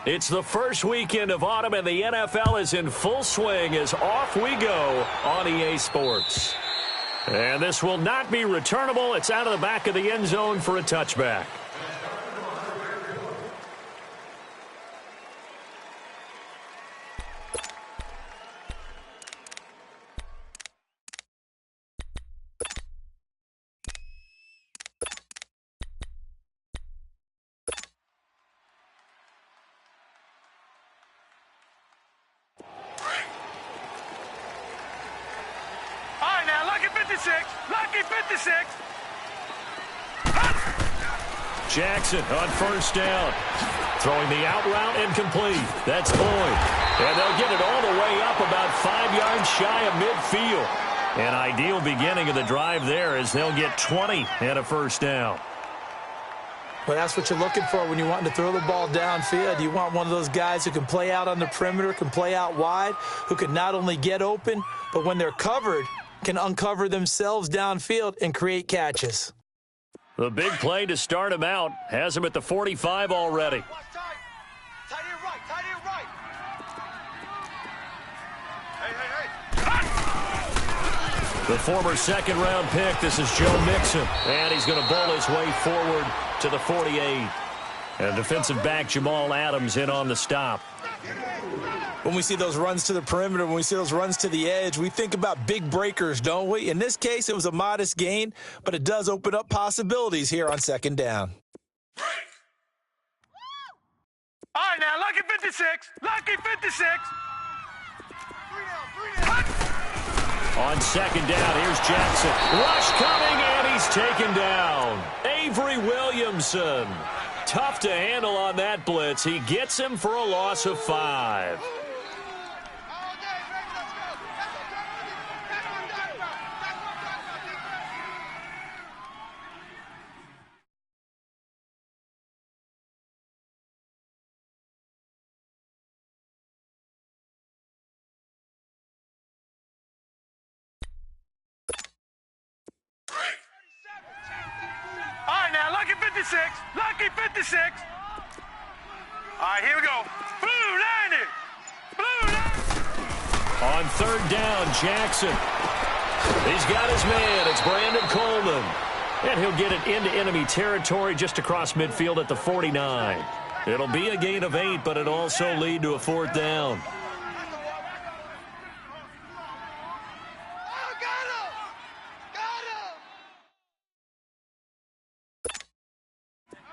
It's the first weekend of autumn, and the NFL is in full swing as off we go on EA Sports. And this will not be returnable. It's out of the back of the end zone for a touchback. Jackson on first down. Throwing the out route incomplete. That's Boyd. And they'll get it all the way up about 5 yards shy of midfield. An ideal beginning of the drive there as they'll get 20 and a first down. Well, that's what you're looking for when you're wanting to throw the ball downfield. You want one of those guys who can play out on the perimeter, can play out wide, who can not only get open, but when they're covered, can uncover themselves downfield and create catches. The big play to start him out has him at the 45 already. Tight end right, tight end right. Hey. The former second-round pick, this is Joe Mixon. And he's going to bowl his way forward to the 48. And defensive back Jamal Adams in on the stop. When we see those runs to the perimeter, when we see those runs to the edge, we think about big breakers, don't we? In this case, it was a modest gain, but it does open up possibilities here on second down. Break. All right, now, lucky 56. Lucky 56. Three down. On second down, here's Jackson. Rush coming, and he's taken down. Avery Williamson. Tough to handle on that blitz. He gets him for a loss of 5. All right, now, lucky 56. Lucky 56. All right, here we go. Blue 90. Blue 90. On third down, Jackson. He's got his man. It's Brandon Coleman. And he'll get it into enemy territory just across midfield at the 49. It'll be a gain of 8, but it'll also lead to a fourth down.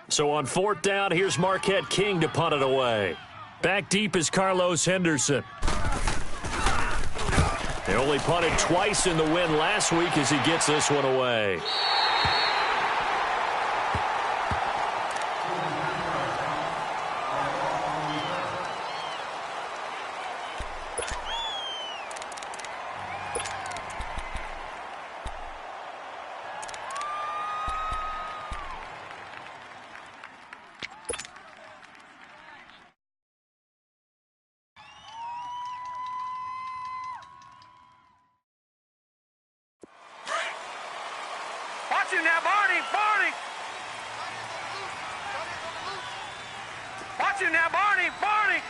So on fourth down, here's Marquette King to punt it away. Back deep is Carlos Henderson. They only punted twice in the win last week as he gets this one away. Watch him now, Barney. Barney. Watch him now, Barney. Barney.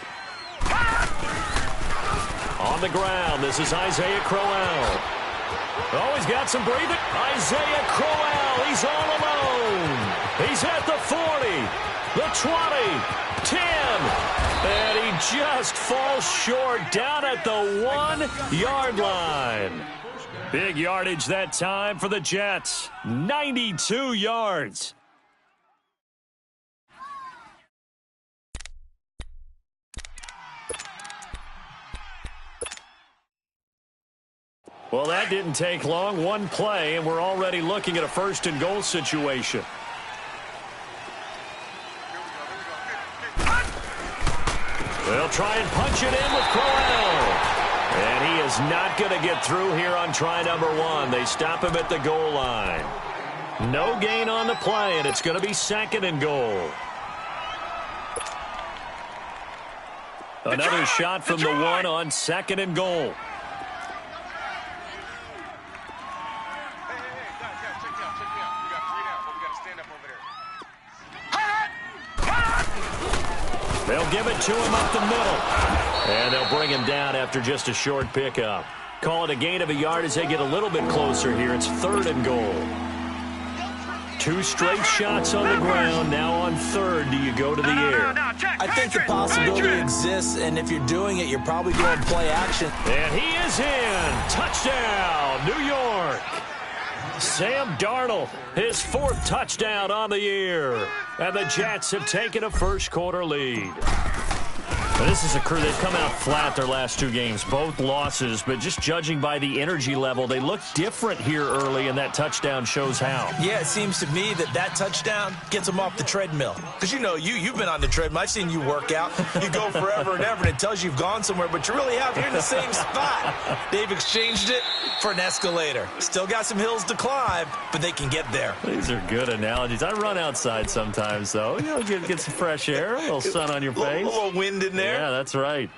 On the ground, this is Isaiah Crowell. Oh, he's got some breathing. Isaiah Crowell, he's all alone. He's at the 40, the 20, 10. And he just falls short down at the 1-yard line. Big yardage that time for the Jets. 92 yards. Well, that didn't take long. One play, and we're already looking at a first-and-goal situation. They'll try and punch it in with Crowell. And he is not going to get through here on try number 1. They stop him at the goal line. No gain on the play, and it's going to be second and goal. Another shot from the 1 on second and goal. They'll give it to him up the middle. And they'll bring him down after just a short pickup. Call it a gain of a yard as they get a little bit closer here. It's 3rd and goal. 2 straight shots on the ground. Now on 3rd, do you go to the air? I think the possibility exists, and if you're doing it, you're probably going to play action. And he is in. Touchdown, New York. Sam Darnold, his 4th touchdown on the year. And the Jets have taken a first-quarter lead. But this is a crew. They've come out flat their last 2 games, both losses. But just judging by the energy level, they look different here early, and that touchdown shows how. Yeah, it seems to me that touchdown gets them off the treadmill. Because, you've been on the treadmill. I've seen you work out. You go forever and ever, and it tells you you've gone somewhere, but you really have. You're in the same spot. They've exchanged it for an escalator. Still got some hills to climb, but they can get there. These are good analogies. I run outside sometimes, though. Get some fresh air, a little sun on your face. A little wind in there. Yeah, that's right.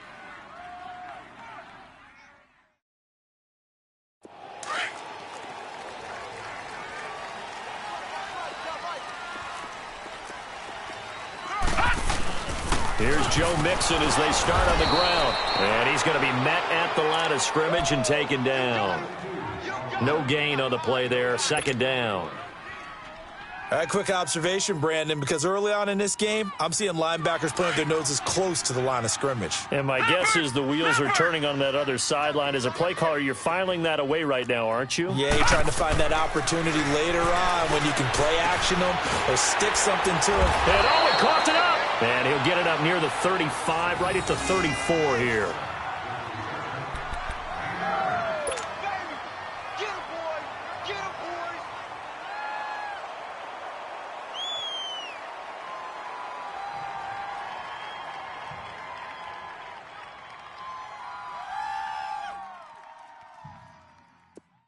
Here's Joe Mixon as they start on the ground. And he's going to be met at the line of scrimmage and taken down. No gain on the play there. 2nd down. All right, quick observation, Brandon, because early on in this game, I'm seeing linebackers putting their noses close to the line of scrimmage. And my guess is the wheels are turning on that other sideline. As a play caller, you're filing that away right now, aren't you? Yeah, you're trying to find that opportunity later on when you can play action them or stick something to them. And he coughed it up. And he'll get it up near the 35, right at the 34 here.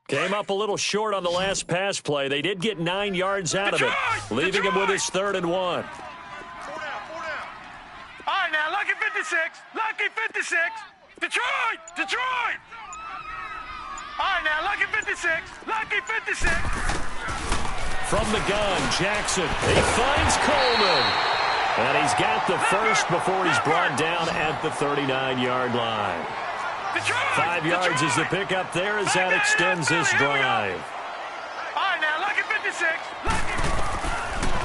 Came up a little short on the last pass play. They did get 9 yards out of it, leaving him with his 3rd and 1. 4 down. All right, now, lucky 56. Lucky 56. Detroit. All right, now, lucky 56. Lucky 56. From the gun, Jackson. He finds Coleman. And he's got the first before he's brought down at the 39-yard line. 5 yards is the pickup there as that extends this drive. All right, now, lucky 56.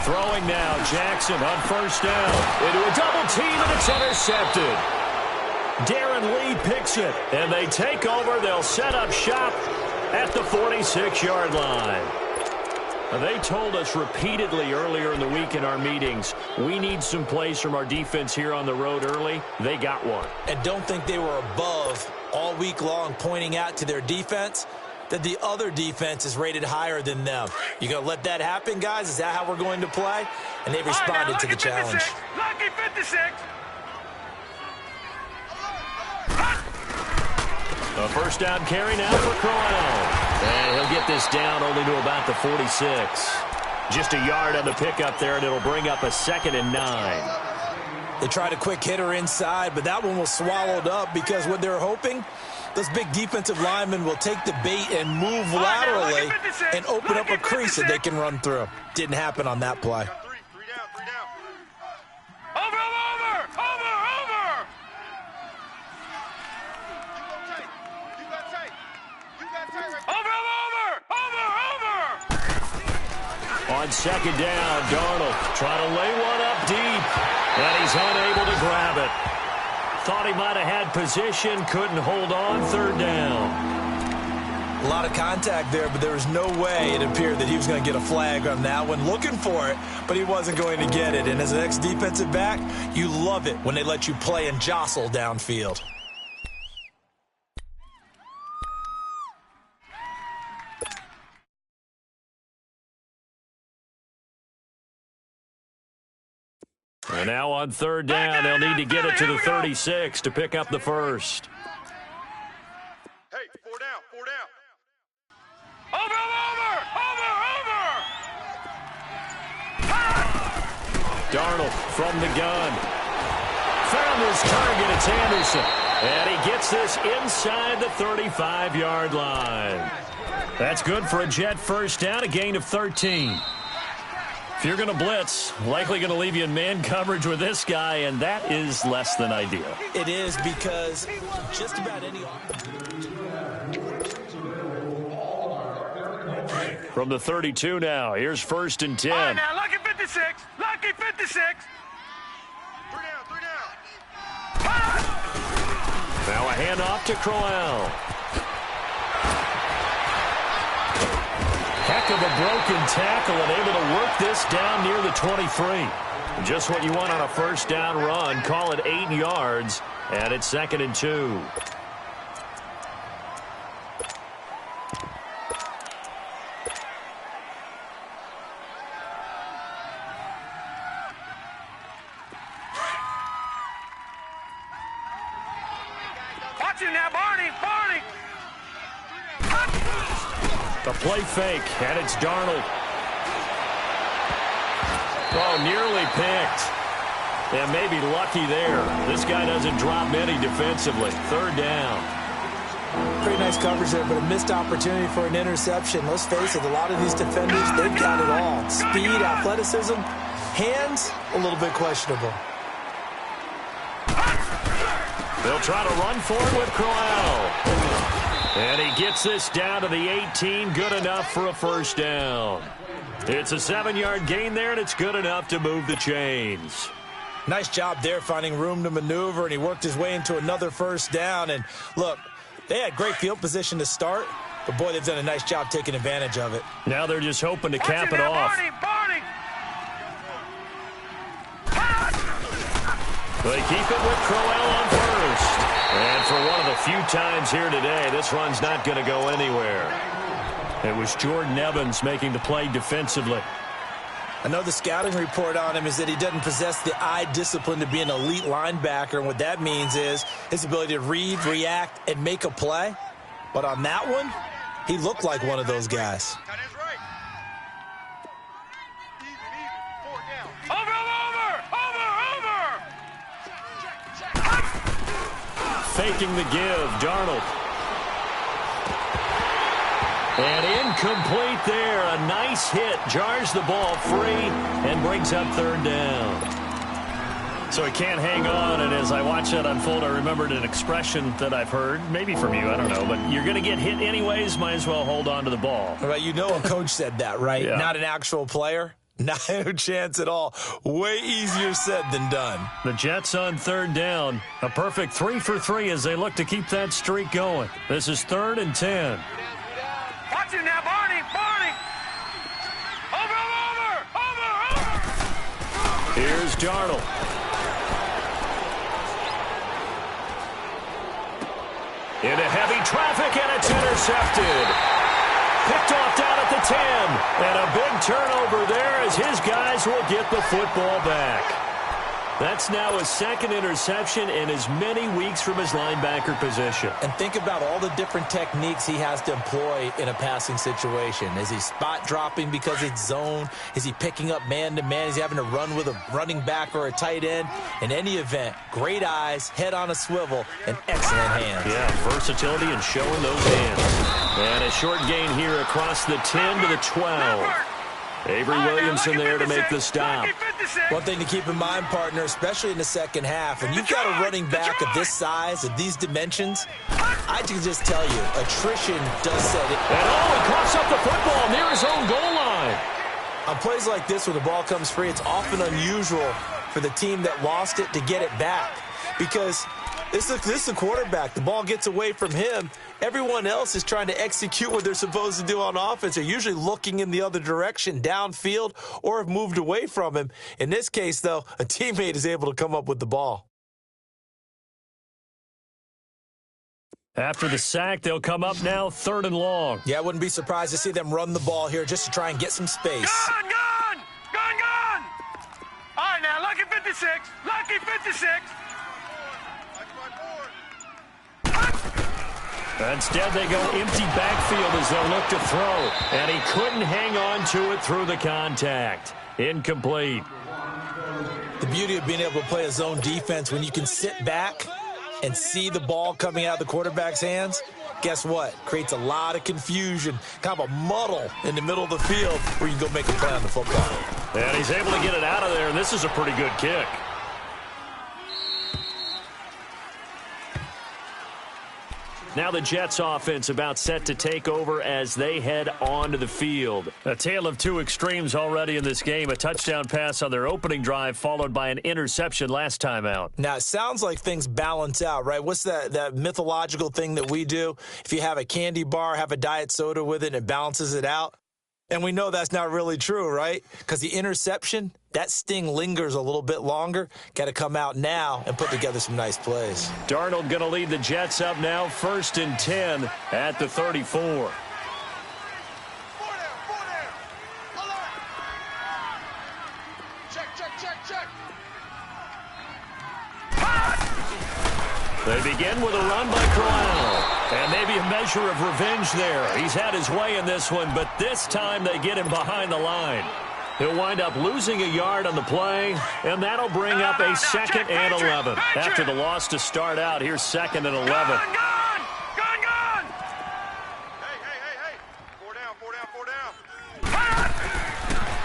Throwing now, Jackson on 1st down. Into a double team, and it's intercepted. Darren Lee picks it, and they take over. They'll set up shop at the 46-yard line. They told us repeatedly earlier in the week in our meetings, we need some plays from our defense here on the road early. They got one. And don't think they were above all week long pointing out to their defense that the other defense is rated higher than them. You going to let that happen, guys? Is that how we're going to play? And they responded to the challenge. Lucky 56. A 1st down carry now for Crowell. And he'll get this down only to about the 46. Just a yard on the pickup there, and it'll bring up a 2nd and 9. They tried a quick hitter inside, but that one was swallowed up because what they're hoping, those big defensive linemen will take the bait and move laterally and open up a crease that they can run through. Didn't happen on that play. Three down. Over. On 2nd down, Darnold trying to lay one up deep, and he's unable to grab it. Thought he might have had position, couldn't hold on. 3rd down. A lot of contact there, but there was no way it appeared that he was going to get a flag on that one. Looking for it, but he wasn't going to get it. And as an ex-defensive back, you love it when they let you play and jostle downfield. And now on 3rd down, they'll need to get it to the 36 to pick up the first. Hey, 4 down. Over. Darnold from the gun. Found his target. It's Anderson. And he gets this inside the 35-yard line. That's good for a Jet 1st down, a gain of 13. If you're going to blitz, likely going to leave you in man coverage with this guy, and that is less than ideal. It is, because just about any... From the 32 now, here's 1st and 10. All right, now, lucky 56. Lucky 56. Three down. Now a handoff to Crowell. Heck of a broken tackle and able to work this down near the 23. Just what you want on a first down run. Call it 8 yards, and it's 2nd and 2. Watch him now, Barney. Barney. The play fake, and it's Darnold. Oh, nearly picked. And maybe lucky there. This guy doesn't drop many defensively. 3rd down. Pretty nice coverage there, but a missed opportunity for an interception. Let's face it, a lot of these defenders, they've got it all. Speed, athleticism, hands, a little bit questionable. They'll try to run for it with Crowell. And he gets this down to the 18. Good enough for a first down. It's a 7-yard gain there, and it's good enough to move the chains. Nice job there finding room to maneuver, and he worked his way into another first down. And look, they had great field position to start, but boy, they've done a nice job taking advantage of it. Now they're just hoping to cap it off. Barney, Barney. They keep it with Crowell on first. And for one of the few times here today, this run's not going to go anywhere. It was Jordan Evans making the play defensively. I know the scouting report on him is that he doesn't possess the eye discipline to be an elite linebacker, and what that means is his ability to read, react, and make a play. But on that one, he looked like one of those guys. Faking the give, Darnold. And incomplete there. A nice hit. Jars the ball free and brings up 3rd down. So he can't hang on, and as I watch that unfold, I remembered an expression that I've heard, maybe from you, I don't know, but you're going to get hit anyways, might as well hold on to the ball. Well, you know a coach said that, right? Yeah. Not an actual player. Not a chance at all. Way easier said than done. The Jets on 3rd down. A perfect 3 for 3 as they look to keep that streak going. This is 3rd and 10. Watch him now, Barney. Barney. Over. Here's Darnold. Into heavy traffic, and it's intercepted. Picked off down at the 10. And a big turnover there as his guys will get the football back. That's now his 2nd interception in as many weeks from his linebacker position. And think about all the different techniques he has to employ in a passing situation. Is he spot dropping because it's zone? Is he picking up man-to-man? Is he having to run with a running back or a tight end? In any event, great eyes, head on a swivel, and excellent hands. Yeah, versatility and showing those hands. And a short gain here across the 10 to the 12. Avery Williamson there to make the stop. One thing to keep in mind, partner, especially in the second half, when you've got a running back of this size, of these dimensions, I can just tell you, attrition does set it. And he coughs up the football near his own goal line. On plays like this, when the ball comes free, it's often unusual for the team that lost it to get it back. Because this is the quarterback. The ball gets away from him. Everyone else is trying to execute what they're supposed to do on offense. They're usually looking in the other direction, downfield, or have moved away from him. In this case, though, a teammate is able to come up with the ball. After the sack, they'll come up now 3rd and long. Yeah, I wouldn't be surprised to see them run the ball here just to try and get some space. Gone! All right, now, lucky 56. Lucky 56. Instead, they go empty backfield as they'll look to throw. And he couldn't hang on to it through the contact. Incomplete. The beauty of being able to play a zone defense when you can sit back and see the ball coming out of the quarterback's hands, Guess what? Creates a lot of confusion, kind of a muddle in the middle of the field where you can go make a play on the football. And he's able to get it out of there, and this is a pretty good kick. Now the Jets offense about set to take over as they head onto the field. A tale of two extremes already in this game. A touchdown pass on their opening drive followed by an interception last time out. Now, it sounds like things balance out, right? What's that mythological thing that we do? If you have a candy bar, have a diet soda with it, and it balances it out. And we know that's not really true, right? Because the interception, that sting lingers a little bit longer. Got to come out now and put together some nice plays. Darnold going to lead the Jets up now, 1st and 10 at the 34. They begin with a run by Crowell. And maybe a measure of revenge there. He's had his way in this one, but this time they get him behind the line. He'll wind up losing a yard on the play, and that'll bring up a 2nd and 11. After the loss to start out, here's 2nd and 11. Gone! Hey. 4 down.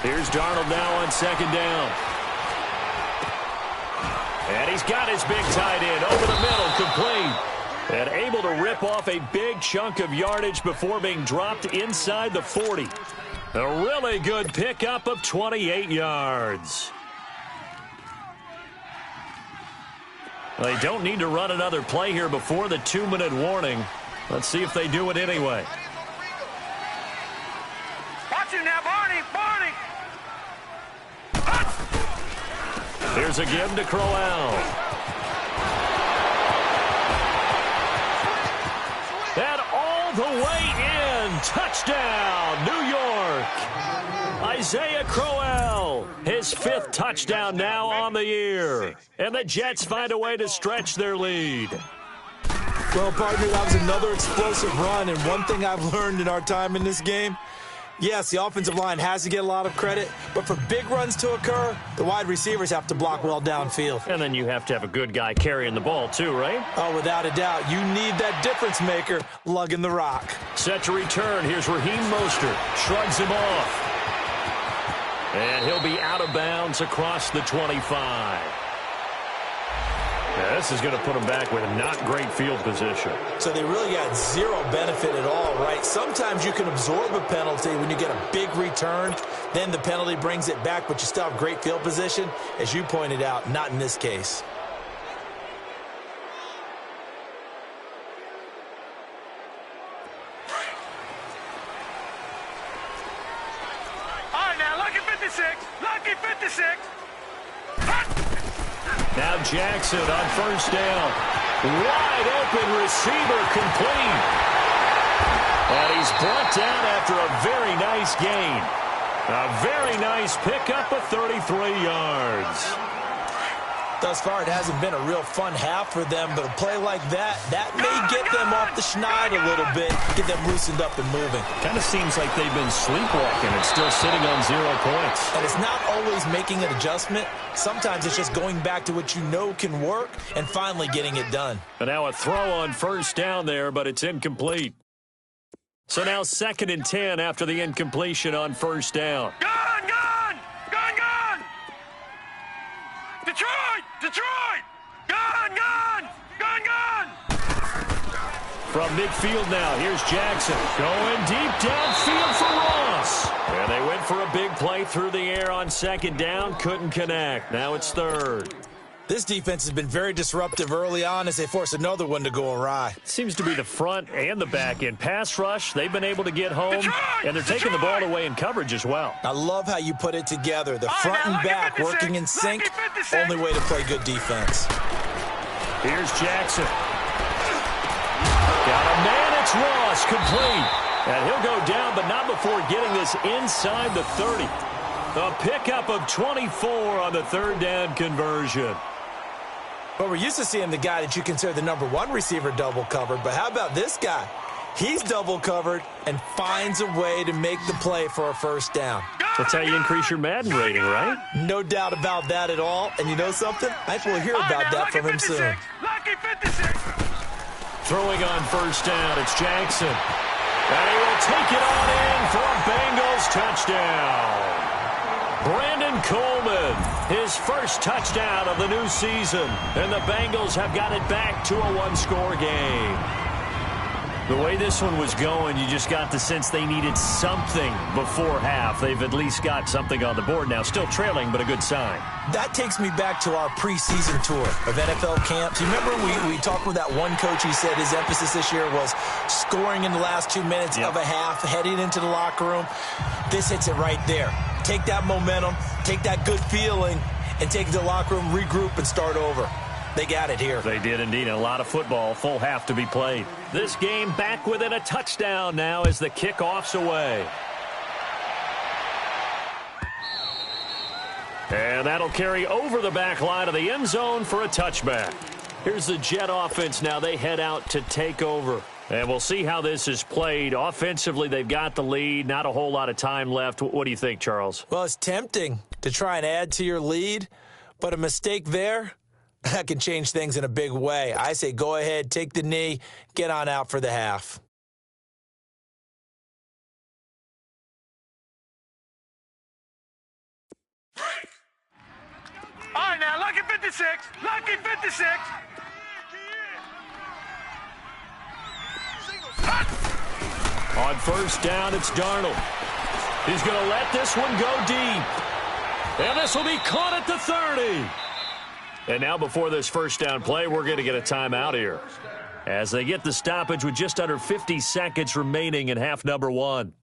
Here's Darnold now on 2nd down. And he's got his big tight end over the middle, complete. And able to rip off a big chunk of yardage before being dropped inside the 40. A really good pickup of 28 yards. They don't need to run another play here before the 2-minute warning. Let's see if they do it anyway. Watch him now, Barney! Here's a give to Crowell. And all the way in. Touchdown, New York. Isaiah Crowell, his 5th touchdown now on the year. And the Jets find a way to stretch their lead. Well, partner, that was another explosive run. And one thing I've learned in our time in this game, yes, the offensive line has to get a lot of credit, but for big runs to occur, the wide receivers have to block well downfield. And then you have to have a good guy carrying the ball too, right? Oh, without a doubt. You need that difference maker lugging the rock. Set to return. Here's Raheem Mostert. Shrugs him off. And he'll be out of bounds across the 25. Now, this is going to put them back with a not great field position. So they really got zero benefit at all, right? Sometimes you can absorb a penalty when you get a big return. Then the penalty brings it back, but you still have great field position. As you pointed out, not in this case. All right, now, lucky 56. Now Jackson on 1st down. Wide open receiver complete. And he's brought down after a very nice gain. A very nice pickup of 33 yards. Thus far, it hasn't been a real fun half for them, but a play like that may get them off the schneid a little bit, get them loosened up and moving. Kind of seems like they've been sleepwalking and still sitting on 0 points. And it's not always making an adjustment. Sometimes it's just going back to what you know can work and finally getting it done. And now a throw on 1st down there, but it's incomplete. So now 2nd and 10 after the incompletion on 1st down. Gone! Detroit! Gone! From midfield now, here's Jackson. Going deep downfield for Ross. And they went for a big play through the air on 2nd down. Couldn't connect. Now it's 3rd. This defense has been very disruptive early on as they force another one to go awry. Seems to be the front and the back end. Pass rush, they've been able to get home, and they're taking the ball away in coverage as well. I love how you put it together. The front and back working in sync, only way to play good defense. Here's Jackson. Got a man, it's Ross, complete. And he'll go down, but not before getting this inside the 30. A pickup of 24 on the 3rd down conversion. Well, we're used to seeing the guy that you consider the #1 receiver double covered, but how about this guy? He's double covered and finds a way to make the play for a 1st down. That's how you increase your Madden rating, right? No doubt about that at all. And you know something? I think we'll hear about that from him soon. Lucky 56. Throwing on first down, it's Jackson. And he will take it on in for a Bengals touchdown. Brandon Coleman, his first touchdown of the new season. And the Bengals have got it back to a one-score game. The way this one was going, you just got the sense they needed something before half. They've at least got something on the board now. Still trailing, but a good sign. That takes me back to our preseason tour of NFL camps. You remember we talked with that one coach. He said his emphasis this year was scoring in the last 2 minutes of a half, heading into the locker room. This hits it right there. Take that momentum, take that good feeling, and take it to the locker room, regroup, and start over. They got it here. They did indeed. A lot of football, full half to be played. This game back within a touchdown now as the kickoff's away. And that'll carry over the back line of the end zone for a touchback. Here's the Jet offense now. They head out to take over. And we'll see how this is played. Offensively, they've got the lead. Not a whole lot of time left. What do you think, Charles? Well, it's tempting to try and add to your lead, but a mistake there, that can change things in a big way. I say go ahead, take the knee, get on out for the half. All right, now, lucky 56. Lucky 56. On first down, it's Darnold. He's going to let this one go deep. And this will be caught at the 30. And now before this first down play, we're going to get a timeout here as they get the stoppage with just under 50 seconds remaining in half number one.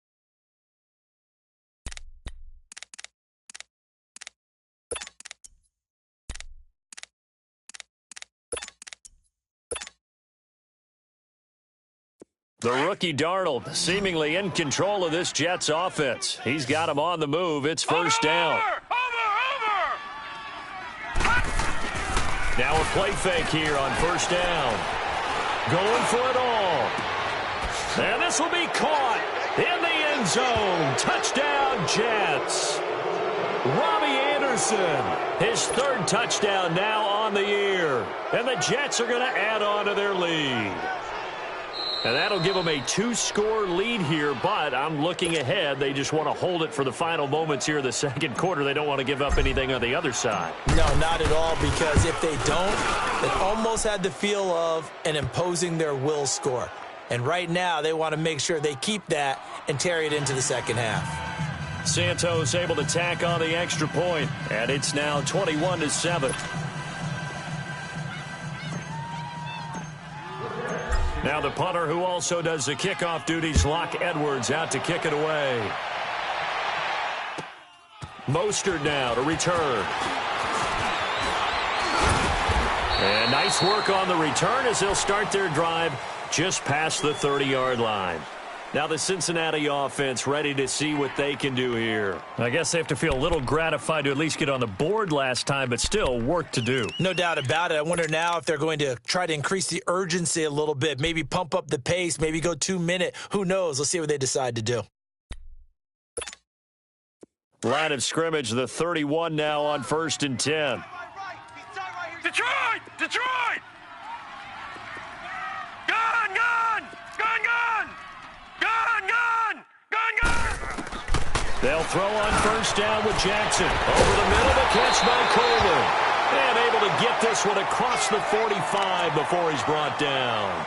The rookie Darnold seemingly in control of this Jets offense. He's got him on the move. It's first down. Over! Now a play fake here on first down. Going for it all. And this will be caught in the end zone. Touchdown, Jets. Robbie Anderson, his third touchdown now on the year. And the Jets are going to add on to their lead. And that'll give them a 2-score lead here, but I'm looking ahead. They just want to hold it for the final moments here in the second quarter. They don't want to give up anything on the other side. No, not at all, because if they don't, it almost had the feel of an imposing their will score. And right now, they want to make sure they keep that and carry it into the second half. Santos able to tack on the extra point, and it's now 21-7. Now the punter who also does the kickoff duties, Locke Edwards, out to kick it away. Mostert now to return. And nice work on the return as they'll start their drive just past the 30-yard line. Now the Cincinnati offense ready to see what they can do here. I guess they have to feel a little gratified to at least get on the board last time, but still work to do. No doubt about it. I wonder now if they're going to try to increase the urgency a little bit, maybe pump up the pace, maybe go 2-minute. Who knows? Let's see what they decide to do. Line of scrimmage, the 31 now on 1st and 10. Detroit! Detroit! Gun! Gun! Gun! Gun! Gun! Gun! Gun! Gun! They'll throw on first down with Jackson. Over the middle, the catch by Coleman. And able to get this one across the 45 before he's brought down.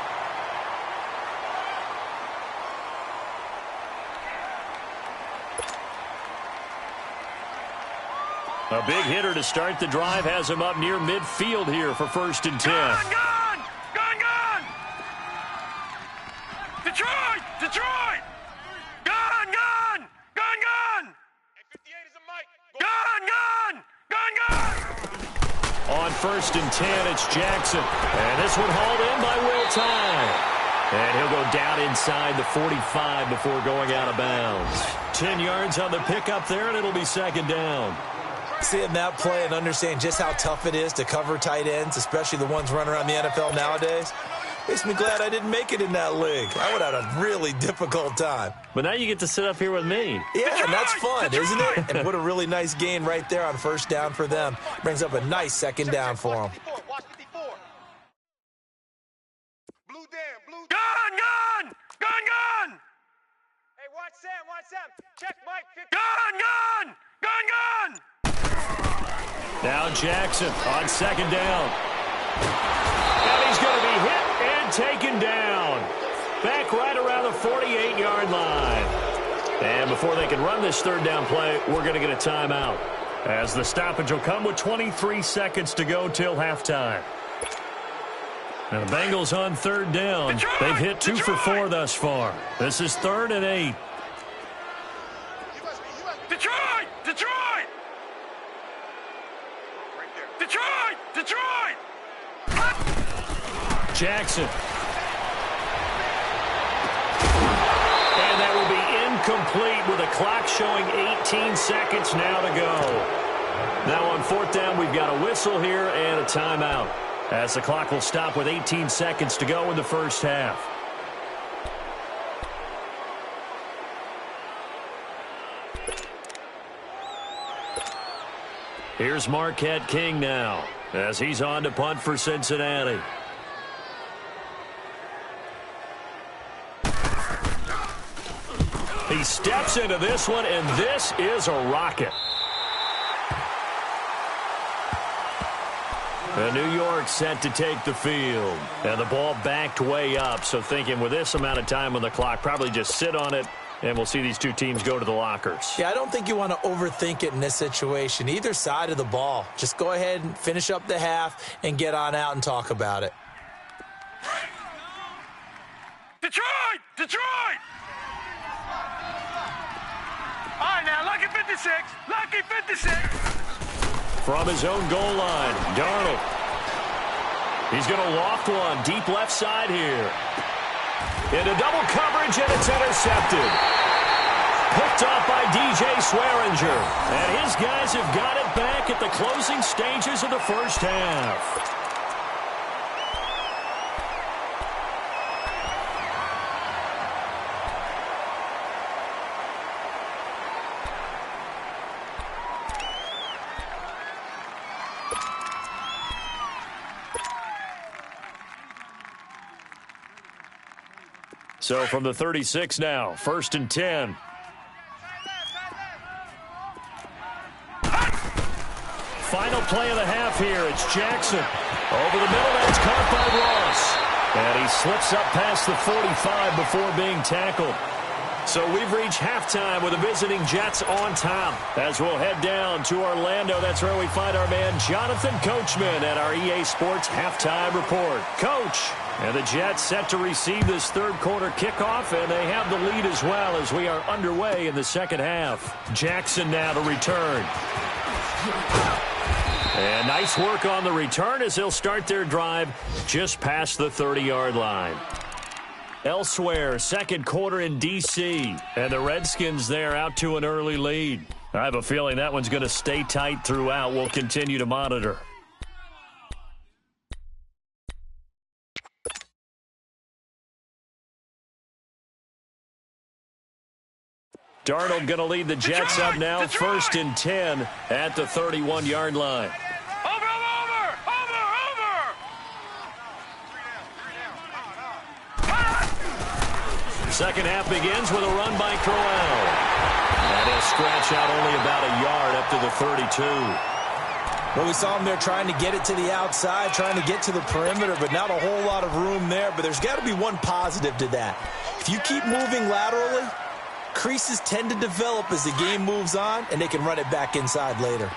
A big hitter to start the drive has him up near midfield here for 1st and 10. Gun! Gun! Gun! Gun! Detroit! Detroit! Gun! Gun! Gun! Gun! 58 is a mic. Gun! Gun! Gun! Gun! On 1st and 10, it's Jackson. And this one hauled in by Will Tye. And he'll go down inside the 45 before going out of bounds. 10 yards on the pickup there, and it'll be 2nd down. Seeing that play and understanding just how tough it is to cover tight ends, especially the ones running around the NFL nowadays, makes me glad I didn't make it in that league. I would have had a really difficult time. But now you get to sit up here with me. Yeah, and that's fun, isn't it? And what a really nice gain right there on 1st down for them. Brings up a nice 2nd down for them. Blue down. Now Jackson on second down. And he's going to be hit and taken down. Back right around the 48-yard line. And before they can run this third down play, we're going to get a timeout, as the stoppage will come with 23 seconds to go till halftime. Now the Bengals on third down. Detroit! They've hit 2 for 4 thus far. This is 3rd and 8. Detroit! Detroit! Detroit! Detroit! Jackson. And that will be incomplete with a clock showing 18 seconds now to go. Now on 4th down, we've got a whistle here and a timeout, as the clock will stop with 18 seconds to go in the first half. Here's Marquette King now, as he's on to punt for Cincinnati. He steps into this one, and this is a rocket. And New York set to take the field. And the ball backed way up, so thinking with this amount of time on the clock, probably just sit on it, and we'll see these two teams go to the lockers. Yeah, I don't think you want to overthink it in this situation. Either side of the ball. Just go ahead and finish up the half and get on out and talk about it. Detroit! Detroit! All right, now, lucky 56. Lucky 56. From his own goal line, Darnold. He's going to loft one deep left side here. Into double coverage, and it's intercepted. Picked off by DJ Swearinger. And his guys have got it back at the closing stages of the first half. So from the 36 now, 1st and 10. Final play of the half here. It's Jackson. Over the middle, that's caught by Ross. And he slips up past the 45 before being tackled. So we've reached halftime with the visiting Jets on top. As we'll head down to Orlando, that's where we find our man Jonathan Coachman at our EA Sports Halftime Report. Coach, and the Jets set to receive this third quarter kickoff, and they have the lead as well as we are underway in the second half. Jackson now to return. And nice work on the return as they'll start their drive just past the 30-yard line. Elsewhere, second quarter in D.C., and the Redskins there out to an early lead. I have a feeling that one's going to stay tight throughout. We'll continue to monitor. Darnold going to lead the Jets up now, 1st and 10 at the 31-yard line. Over! Second half begins with a run by Crowell. And he'll scratch out only about a yard up to the 32. Well, we saw him there trying to get it to the outside, trying to get to the perimeter, but not a whole lot of room there. But there's got to be one positive to that. If you keep moving laterally, creases tend to develop as the game moves on, and they can run it back inside later.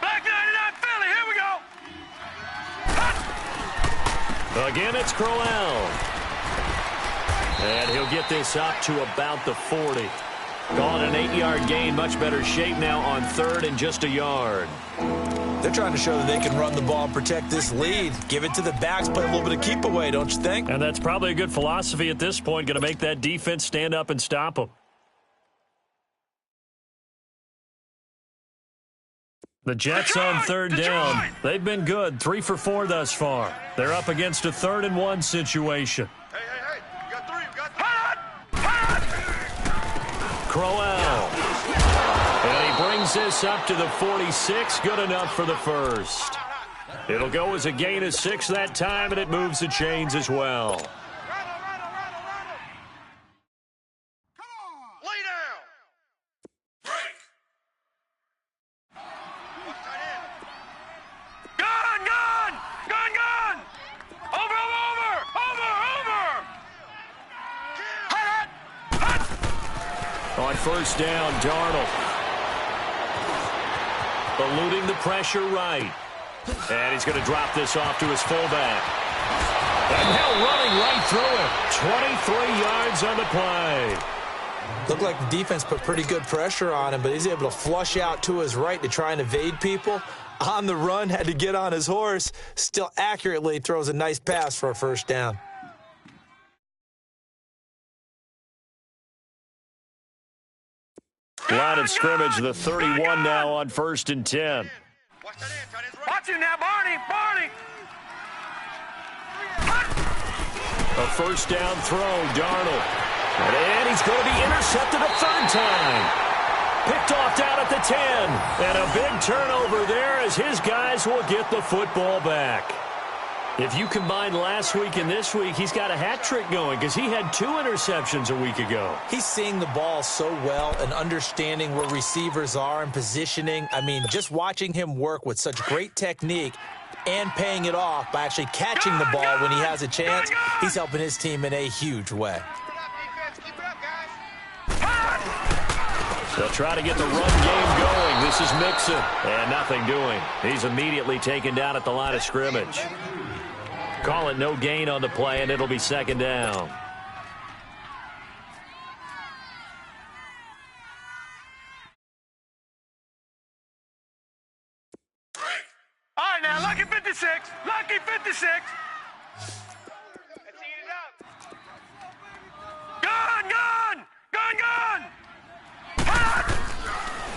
Black 99 Philly, here we go. Again, it's Crowell. And he'll get this up to about the 40. Calling an 8-yard gain, much better shape now on 3rd and just a yard. They're trying to show that they can run the ball and protect this lead. Give it to the backs, play a little bit of keep away, don't you think? And that's probably a good philosophy at this point, going to make that defense stand up and stop them. The Jets on 3rd down. They've been good, 3 for 4 thus far. They're up against a 3rd and 1 situation. Hey, you got 3, Crowell. And he brings this up to the 46. Good enough for the first. It'll go as a gain of 6 that time, and it moves the chains as well. first down, Darnold. Eluding the pressure right. And he's going to drop this off to his fullback. And now running right through it. 23 yards on the play. Looked like the defense put pretty good pressure on him, but he's able to flush out to his right to try and evade people. On the run, had to get on his horse. Still accurately throws a nice pass for a first down. Line of scrimmage, the 31 now on 1st and 10. Watch him now, Barney. Barney. A first down throw, Darnold. And he's going to be intercepted a third time. Picked off down at the 10. And a big turnover there as his guys will get the football back. If you combine last week and this week, he's got a hat trick going because he had 2 interceptions a week ago. He's seeing the ball so well and understanding where receivers are and positioning. I mean, just watching him work with such great technique and paying it off by actually catching the ball when he has a chance, he's helping his team in a huge way. They'll try to get the run game going. This is Mixon. And nothing doing. He's immediately taken down at the line of scrimmage. Call it no gain on the play, and it'll be second down. All right, now, lucky 56. Lucky 56. Let's eat it up. Gun, gun. Gun, gun.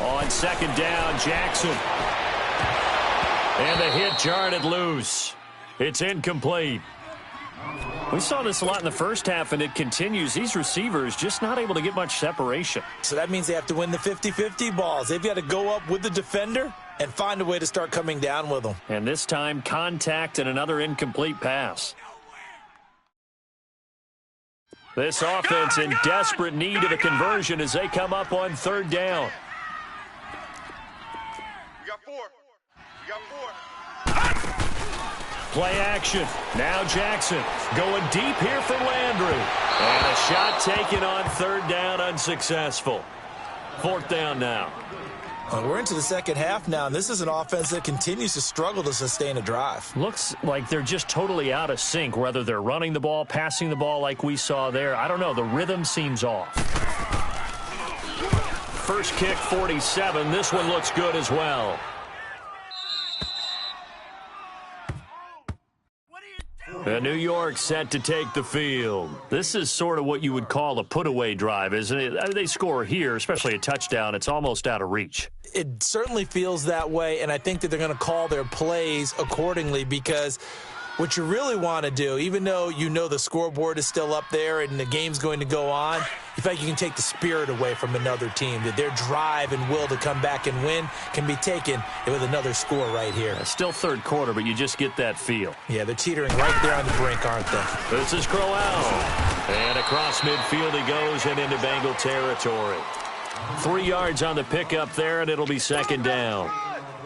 On second down, Jackson. And the hit jarred it loose. It's incomplete. We saw this a lot in the first half, and it continues. These receivers just not able to get much separation. So that means they have to win the 50-50 balls. They've got to go up with the defender and find a way to start coming down with them. And this time, contact and another incomplete pass. This offense in desperate need of a conversion as they come up on third down. We got 4. We got 4. Play action. Now Jackson going deep here for Landry. And a shot taken on third down, unsuccessful. Fourth down now. We're into the second half now, and this is an offense that continues to struggle to sustain a drive. Looks like they're just totally out of sync, whether they're running the ball, passing the ball like we saw there. I don't know. The rhythm seems off. First kick, 47. This one looks good as well. And New York set to take the field. This is sort of what you would call a put-away drive, isn't it? They score here, especially a touchdown. It's almost out of reach. It certainly feels that way, and I think that they're going to call their plays accordingly because what you really want to do, even though you know the scoreboard is still up there and the game's going to go on, you feel like you can take the spirit away from another team, that their drive and will to come back and win can be taken with another score right here. It's still third quarter, but you just get that feel. Yeah, they're teetering right there on the brink, aren't they? This is Crowell. And across midfield he goes and into Bengal territory. 3 yards on the pickup there, and it'll be second down.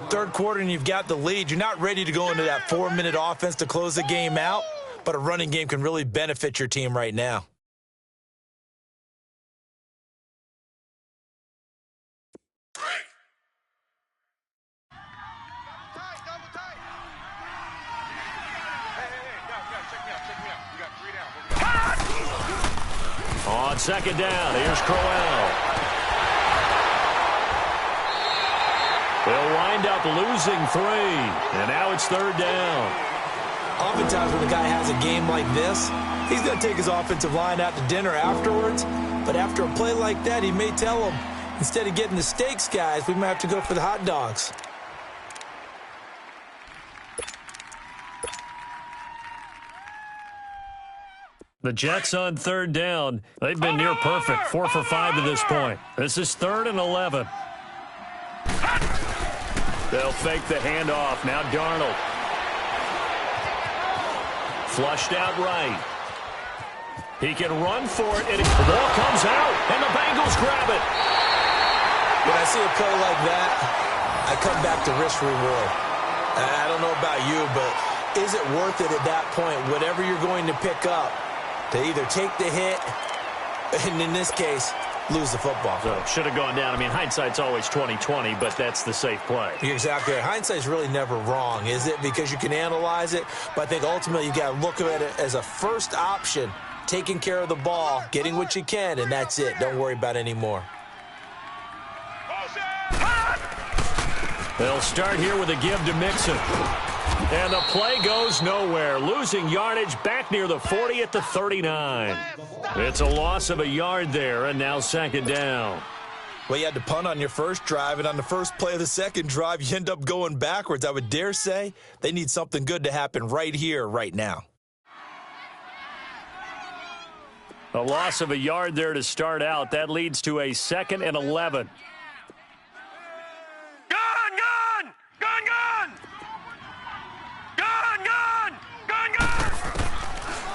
Third quarter and you've got the lead. You're not ready to go into that 4-minute offense to close the game out, but a running game can really benefit your team right now. On second down, here's Crowell. They'll wind up losing 3, and now it's third down. Oftentimes when a guy has a game like this, he's going to take his offensive line out to dinner afterwards, but after a play like that, he may tell them, instead of getting the steaks, guys, we might have to go for the hot dogs. The Jets on third down. They've been near perfect, 4 for 5 to this point. This is 3rd and 11. They'll fake the handoff. Now Darnold. Flushed out right. He can run for it, and the ball comes out, and the Bengals grab it. When I see a play like that, I come back to risk reward. I don't know about you, but is it worth it at that point, whatever you're going to pick up, to either take the hit, and in this case, lose the football. So should have gone down. I mean, hindsight's always 20/20, but that's the safe play. You're exactly right. Hindsight's really never wrong, is it? Because you can analyze it, but I think ultimately you got to look at it as a first option, taking care of the ball, getting what you can, and that's it. Don't worry about any more. They'll start here with a give to Mixon. And the play goes nowhere. Losing yardage back near the 40 at the 39. It's a loss of a yard there, and now second down. Well, you had to punt on your first drive, and on the first play of the second drive, you end up going backwards. I would dare say they need something good to happen right here, right now. A loss of a yard there to start out. That leads to a 2nd and 11.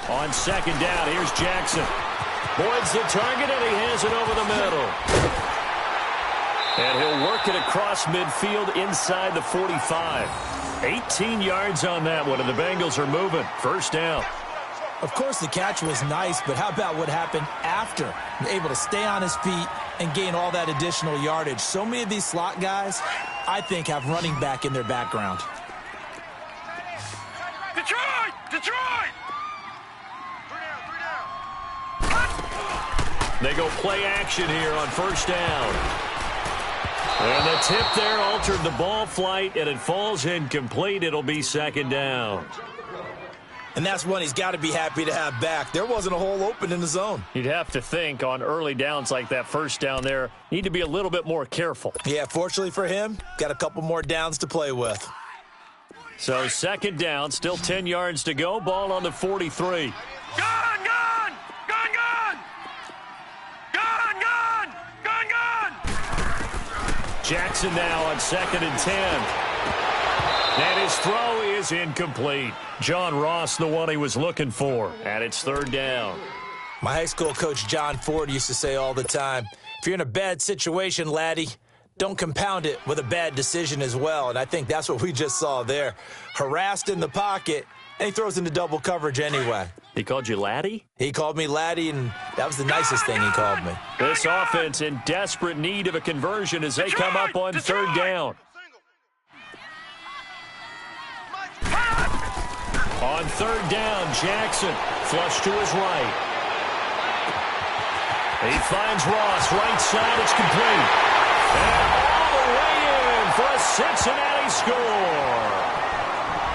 On second down, here's Jackson. Boyd's the target, and he hands it over the middle. And he'll work it across midfield inside the 45. 18 yards on that one, and the Bengals are moving. First down. Of course, the catch was nice, but how about what happened after? Able to stay on his feet and gain all that additional yardage. So many of these slot guys, I think, have running back in their background. Detroit! Detroit! They go play action here on first down. And the tip there altered the ball flight, and it falls incomplete. It'll be second down. And that's one he's got to be happy to have back. There wasn't a hole open in the zone. You'd have to think on early downs like that first down there, need to be a little bit more careful. Yeah, fortunately for him, got a couple more downs to play with. So second down, still 10 yards to go. Ball on the 43. Gun, gun! Gun, gun! Gun, gun! Gun, gun! Jackson now on 2nd and 10. And his throw is incomplete. John Ross, the one he was looking for. And it's third down. My high school coach, John Ford, used to say all the time, if you're in a bad situation, laddie, don't compound it with a bad decision as well. And I think that's what we just saw there. Harassed in the pocket, and he throws into double coverage anyway. He called you laddie? He called me laddie, and that was the nicest thing he called me. This offense in desperate need of a conversion as they come up on third down. On third down, Jackson flush to his right. He finds Ross, right side, it's complete. And all the way in for a Cincinnati score.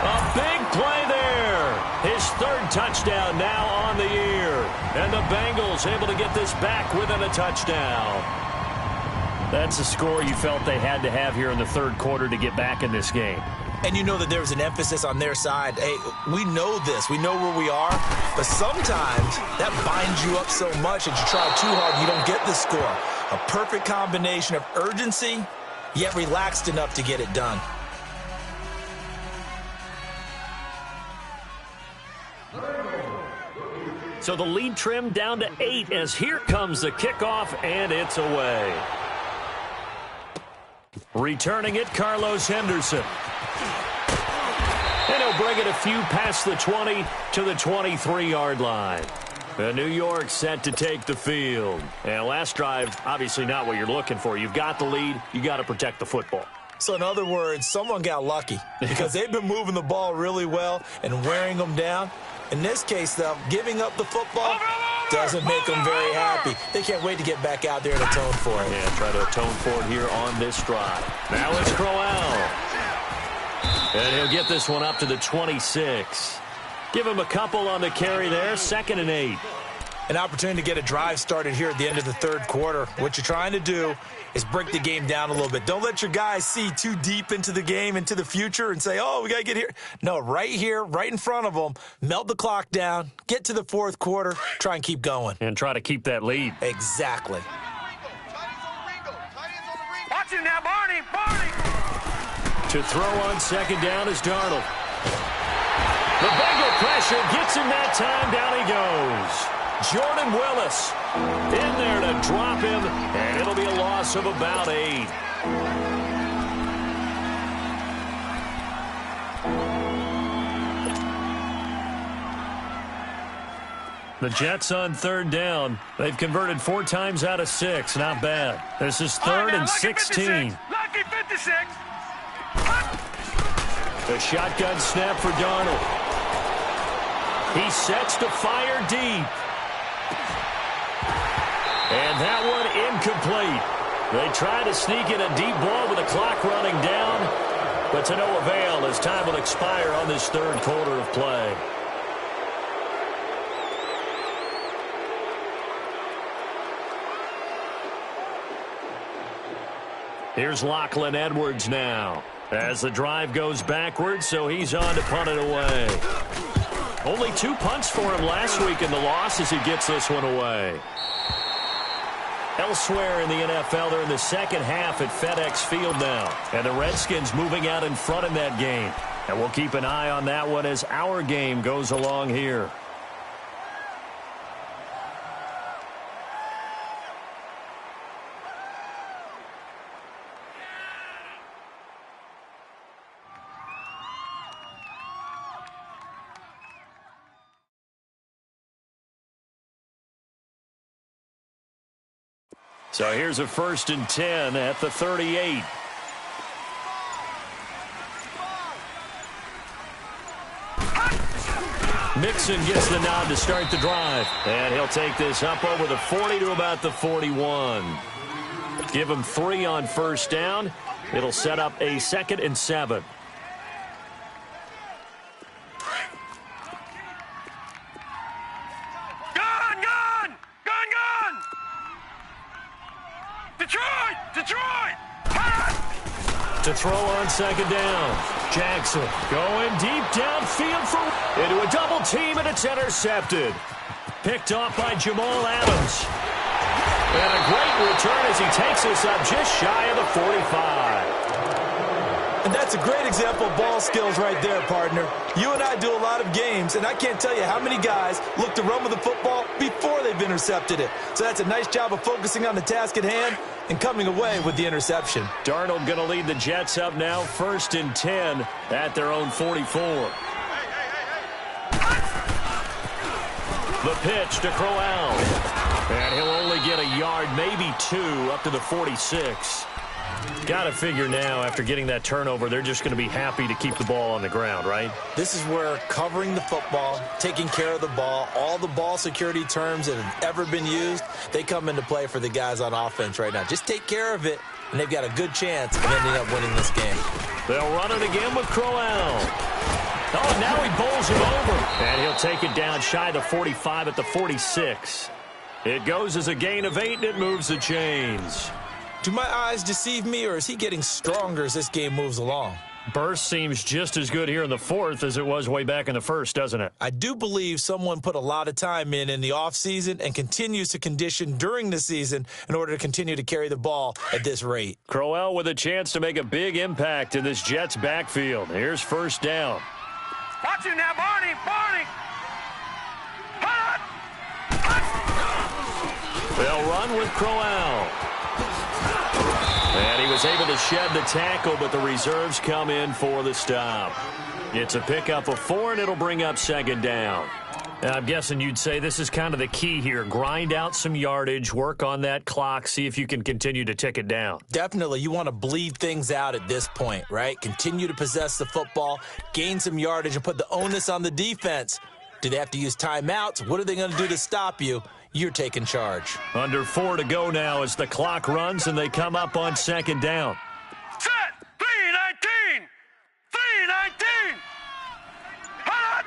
A big play there. His third touchdown now on the year. And the Bengals able to get this back within a touchdown. That's a score you felt they had to have here in the third quarter to get back in this game. And you know that there was an emphasis on their side. Hey, we know this. We know where we are. But sometimes that binds you up so much that you try too hard and you don't get the score. A perfect combination of urgency, yet relaxed enough to get it done. So the lead trimmed down to 8 as here comes the kickoff, and it's away. Returning it, Carlos Henderson. And he'll bring it a few past the 20 to the 23-yard line. And New York set to take the field. And last drive, obviously not what you're looking for. You've got the lead. You got to protect the football. So in other words, someone got lucky because they've been moving the ball really well and wearing them down. In this case, though, giving up the football doesn't make them very happy. They can't wait to get back out there and atone for it. Yeah, try to atone for it here on this drive. Now it's Crowell. And he'll get this one up to the 26. Give him a couple on the carry there. 2nd and 8. An opportunity to get a drive started here at the end of the third quarter. What you're trying to do is break the game down a little bit. Don't let your guys see too deep into the game, into the future, and say, oh, we got to get here. No, right here, right in front of them, melt the clock down, get to the fourth quarter, try and keep going. And try to keep that lead. Exactly. Watch him now, Barney! Barney! To throw on 2nd down is Darnold. The Bengal pressure gets him that time. Down he goes. Jordan Willis in there to drop him, and it'll be a loss of about 8. The Jets on third down. They've converted 4 times out of 6. Not bad. This is third and 16. Lucky 56. The shotgun snap for Darnold. He sets to fire deep. And that one incomplete. They try to sneak in a deep ball with the clock running down, but to no avail as time will expire on this third quarter of play. Here's Lachlan Edwards now as the drive goes backwards, so he's on to punt it away. Only 2 punts for him last week in the loss as he gets this one away. Elsewhere in the NFL, they're in the second half at FedEx Field now, and the Redskins moving out in front in that game. And we'll keep an eye on that one as our game goes along here. So here's a 1st and 10 at the 38. Mixon gets the nod to start the drive. And he'll take this up over the 40 to about the 41. Give him 3 on 1st down. It'll set up a 2nd and 7. Detroit! To throw on 2nd down. Jackson going deep downfield into a double team, and it's intercepted. Picked off by Jamal Adams. And a great return as he takes us up just shy of the 45. And that's a great example of ball skills right there, partner. You and I do a lot of games, and I can't tell you how many guys look to run with the football before they've intercepted it. So that's a nice job of focusing on the task at hand and coming away with the interception. Darnold going to lead the Jets up now, 1st and 10 at their own 44. The pitch to Crowell. And he'll only get a yard, maybe 2, up to the 46. Got to figure now, after getting that turnover, they're just going to be happy to keep the ball on the ground, right? This is where covering the football, taking care of the ball, all the ball security terms that have ever been used, they come into play for the guys on offense right now. Just take care of it, and they've got a good chance of ending up winning this game. They'll run it again with Crowell. Oh, now he bowls him over. And he'll take it down shy of the 45 at the 46. It goes as a gain of 8, and it moves the chains. Do my eyes deceive me, or is he getting stronger as this game moves along? Burst seems just as good here in the 4th as it was way back in the 1st, doesn't it? I do believe someone put a lot of time in the offseason and continues to condition during the season in order to continue to carry the ball at this rate. Crowell with a chance to make a big impact in this Jets backfield. Here's 1st down. Watch him now, Barney! Barney! They'll run with Crowell. And he was able to shed the tackle, but the reserves come in for the stop. It's a pickup of 4, and it'll bring up 2nd down. And I'm guessing you'd say this is kind of the key here. Grind out some yardage, work on that clock, see if you can continue to tick it down. Definitely. You want to bleed things out at this point, right? Continue to possess the football, gain some yardage, and put the onus on the defense. Do they have to use timeouts? What are they going to do to stop you? You're taking charge. Under 4 to go now as the clock runs, and they come up on 2nd down. Set! 3-19! 3-19! Hot!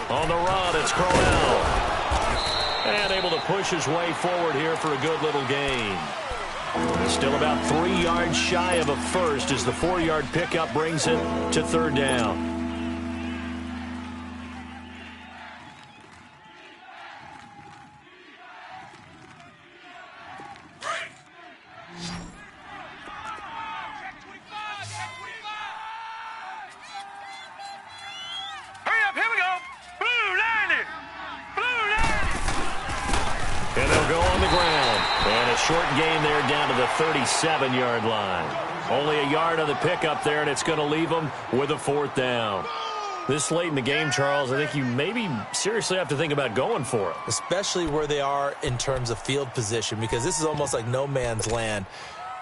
On the run, it's Crowell. And able to push his way forward here for a good little gain. Still about 3 yards shy of a first as the 4-yard pickup brings it to 3rd down. Short gain there down to the 37-yard line. Only a yard on the pickup there, and it's going to leave them with a 4th down. This late in the game, Charles, I think you maybe seriously have to think about going for it. Especially where they are in terms of field position, because this is almost like no man's land.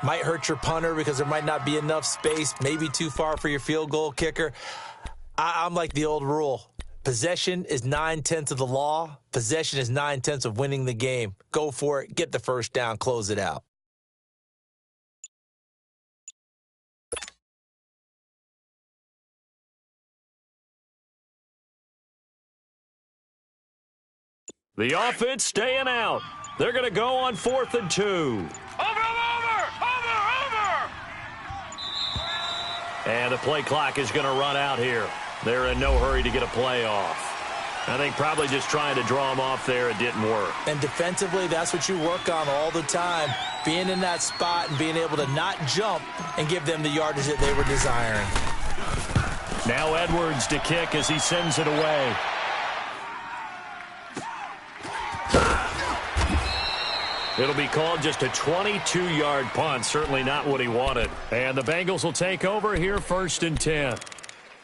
Might hurt your punter because there might not be enough space, maybe too far for your field goal kicker. I'm like the old rule. Possession is 9/10 of the law. Possession is 9/10 of winning the game. Go for it. Get the first down. Close it out. The offense staying out. They're going to go on 4th and 2. Over! And the play clock is going to run out here. They're in no hurry to get a play off. I think probably just trying to draw them off there, it didn't work. And defensively, that's what you work on all the time. Being in that spot and being able to not jump and give them the yardage that they were desiring. Now Edwards to kick as he sends it away. It'll be called just a 22-yard punt. Certainly not what he wanted. And the Bengals will take over here 1st and 10.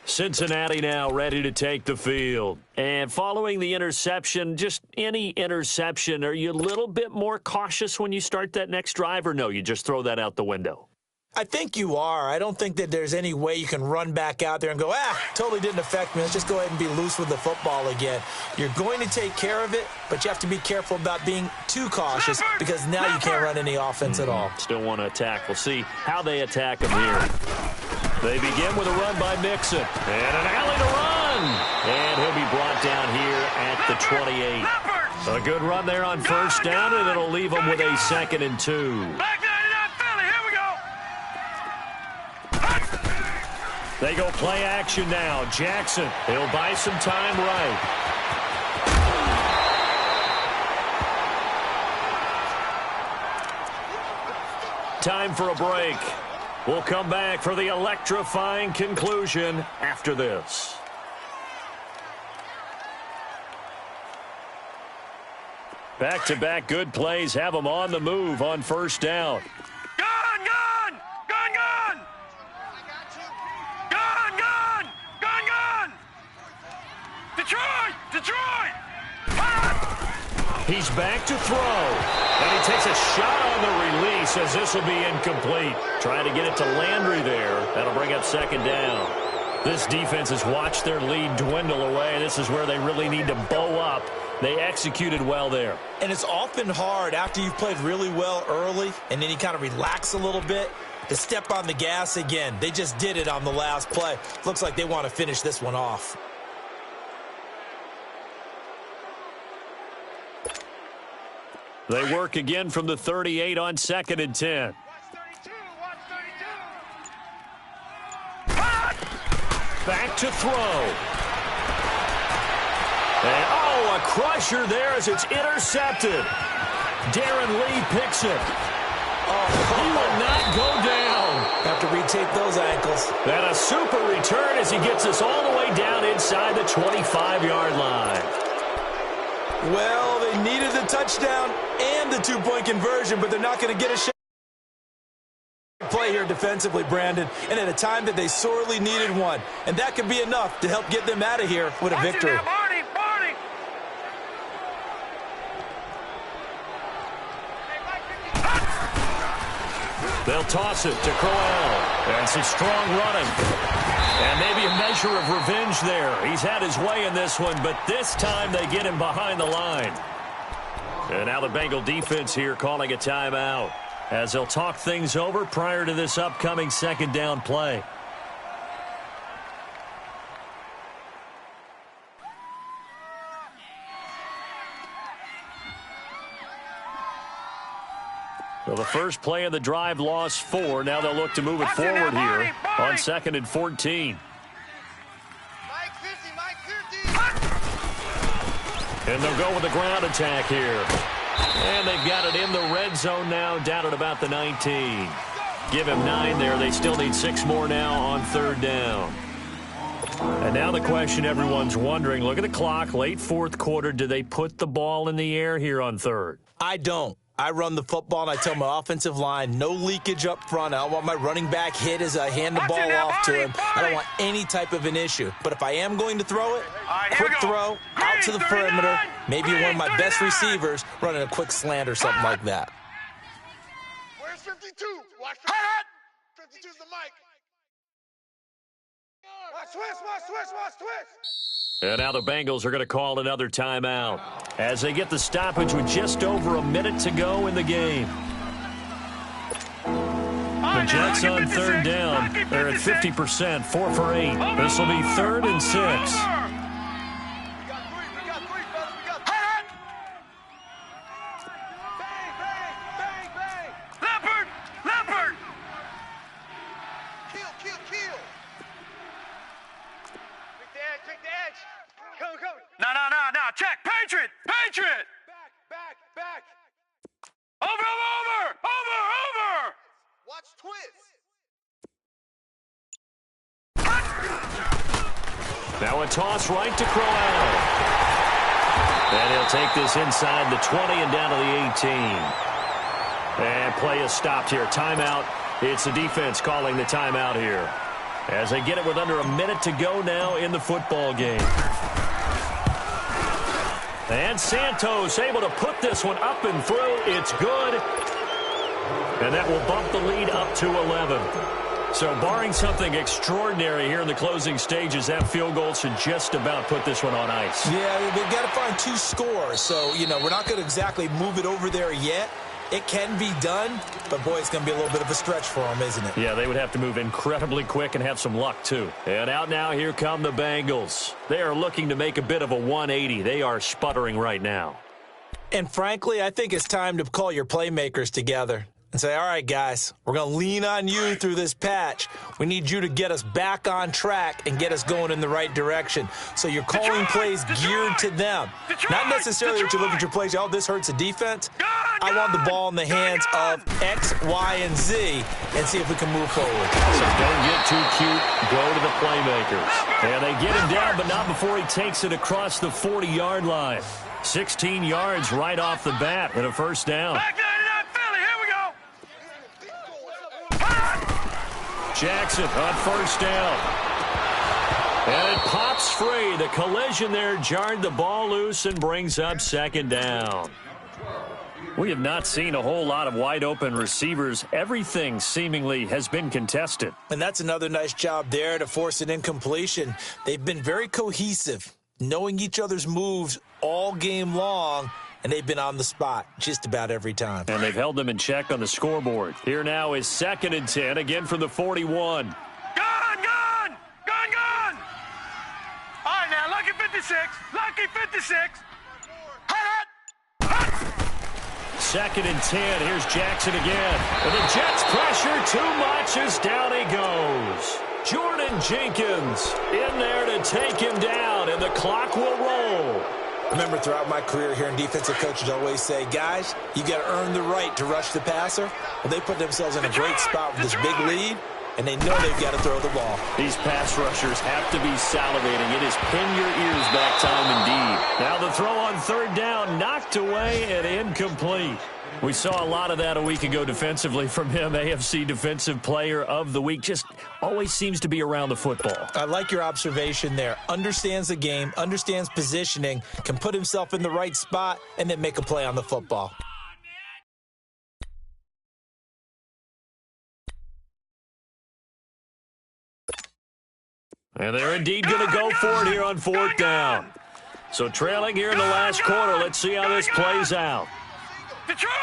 Cincinnati now ready to take the field. And following the interception, just any interception, are you a little bit more cautious when you start that next drive, or no, you just throw that out the window? I think you are. I don't think that there's any way you can run back out there and go, totally didn't affect me. Let's just go ahead and be loose with the football again. You're going to take care of it, but you have to be careful about being too cautious because now you can't run any offense at all. Still want to attack. We'll see how they attack him here. They begin with a run by Mixon. And an alley to run. And he'll be brought down here at the 28. A good run there on 1st down, and it'll leave them with a 2nd and 2. They go play action now. Jackson, he'll buy some time right. Time for a break. We'll come back for the electrifying conclusion after this. Back-to-back good plays have them on the move on 1st down. Detroit! He's back to throw. And he takes a shot on the release as this will be incomplete. Trying to get it to Landry there. That'll bring up 2nd down. This defense has watched their lead dwindle away. This is where they really need to bow up. They executed well there. And it's often hard after you've played really well early and then you kind of relax a little bit to step on the gas again. They just did it on the last play. Looks like they want to finish this one off. They work again from the 38 on 2nd and 10. Back to throw. And, a crusher there as it's intercepted. Darren Lee picks it. He will not go down. Have to retake those ankles. And a super return as he gets us all the way down inside the 25-yard line. Well, they needed the touchdown and the 2-point conversion, but they're not going to get a shot. Play here defensively, Brandon, and at a time that they sorely needed one. And that could be enough to help get them out of here with a victory. They'll toss it to Crowell. And some strong running. And maybe a measure of revenge there. He's had his way in this one, but this time they get him behind the line. And now the Bengal defense here calling a timeout as they'll talk things over prior to this upcoming 2nd down play. So the first play of the drive lost 4. Now they'll look to move it forward here on 2nd and 14. And they'll go with the ground attack here. And they've got it in the red zone now, down at about the 19. Give him 9 there. They still need 6 more now on 3rd down. And now the question everyone's wondering, look at the clock, late 4th quarter, do they put the ball in the air here on 3rd? I don't. I run the football, and I tell my offensive line, no leakage up front. I don't want my running back hit as I hand the ball off to him. I don't want any type of an issue. But if I am going to throw it, quick throw, out to the perimeter, maybe one of my best receivers running a quick slant or something like that. Where's 52? Watch 52's the mic. Watch twist. And now the Bengals are going to call another timeout as they get the stoppage with just over a minute to go in the game. The Jets on third down. They're at 50%, 4 for 8. This will be 3rd and 6. Leopard! Kill. Take the edge. Come. No. Check. Patriot. Back. Over. Watch twist. Now a toss right to Crowell. And he'll take this inside the 20 and down to the 18. And play is stopped here. Timeout. It's the defense calling the timeout here, as they get it with under a minute to go now in the football game. And Santos able to put this one up and through. It's good. And that will bump the lead up to 11. So barring something extraordinary here in the closing stages, that field goal should just about put this one on ice. Yeah, they've got to find 2 scores. So, we're not going to exactly move it over there yet. It can be done, but, boy, it's going to be a little bit of a stretch for them, isn't it? Yeah, they would have to move incredibly quick and have some luck, too. And out now, here come the Bengals. They are looking to make a bit of a 180. They are sputtering right now. And, frankly, I think it's time to call your playmakers together and say, all right, guys, we're going to lean on you through this patch. We need you to get us back on track and get us going in the right direction. So you're calling plays geared to them. Not necessarily that you look at your plays, oh, this hurts the defense. I want the ball in the hands of X, Y, and Z and see if we can move forward. So don't get too cute. Go to the playmakers. And they get him down, but not before he takes it across the 40-yard line. 16 yards right off the bat and a first down. Jackson on first down. And it pops free. The collision there jarred the ball loose and brings up second down. We have not seen a whole lot of wide-open receivers. Everything seemingly has been contested. And that's another nice job there to force an incompletion. They've been very cohesive, knowing each other's moves all game long, and they've been on the spot just about every time. And they've held them in check on the scoreboard. Here now is 2nd and 10, again from the 41. Gone! All right, now, lucky 56. 2nd and 10. Here's Jackson again. And the Jets pressure too much as down he goes. Jordan Jenkins in there to take him down, and the clock will roll. I remember throughout my career hearing defensive coaches always say, guys, you got to earn the right to rush the passer. Well, they put themselves in a great spot with this big lead, and they know they've got to throw the ball. These pass rushers have to be salivating. It is pin your ears back time indeed. Now the throw on 3rd down, knocked away and incomplete. We saw a lot of that a week ago defensively from him. AFC Defensive Player of the Week. Just always seems to be around the football. I like your observation there. Understands the game, understands positioning, can put himself in the right spot, and then make a play on the football. And they're indeed going to go for it here on 4th down. So trailing here in the last quarter. Let's see how this plays out. Detroit!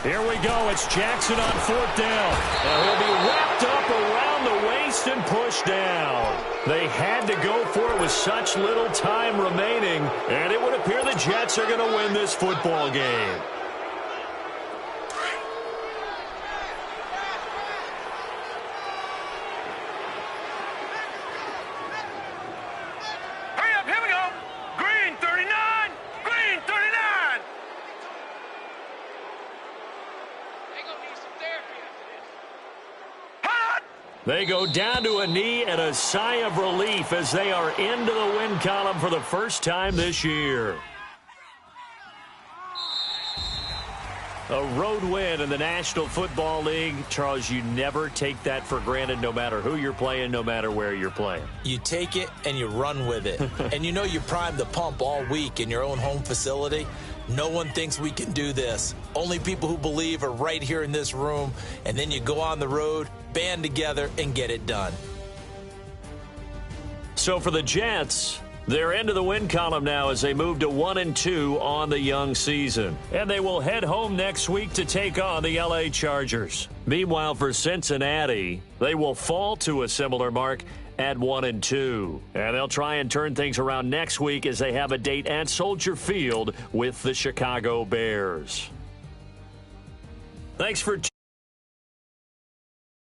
Here we go. It's Jackson on 4th down. And he'll be wrapped up around the waist and pushed down. They had to go for it with such little time remaining, and it would appear the Jets are going to win this football game. They go down to a knee and a sigh of relief as they are into the win column for the first time this year. A road win in the National Football League. Charles, you never take that for granted no matter who you're playing, no matter where you're playing. You take it and you run with it. And you know you primed the pump all week in your own home facility. No one thinks we can do this. Only people who believe are right here in this room. And then you go on the road, band together, and get it done. So for the Jets, they're into the win column now as they move to 1-2 on the young season. And they will head home next week to take on the LA Chargers. Meanwhile, for Cincinnati, they will fall to a similar mark at 1-2. And they'll try and turn things around next week as they have a date at Soldier Field with the Chicago Bears. Thanks for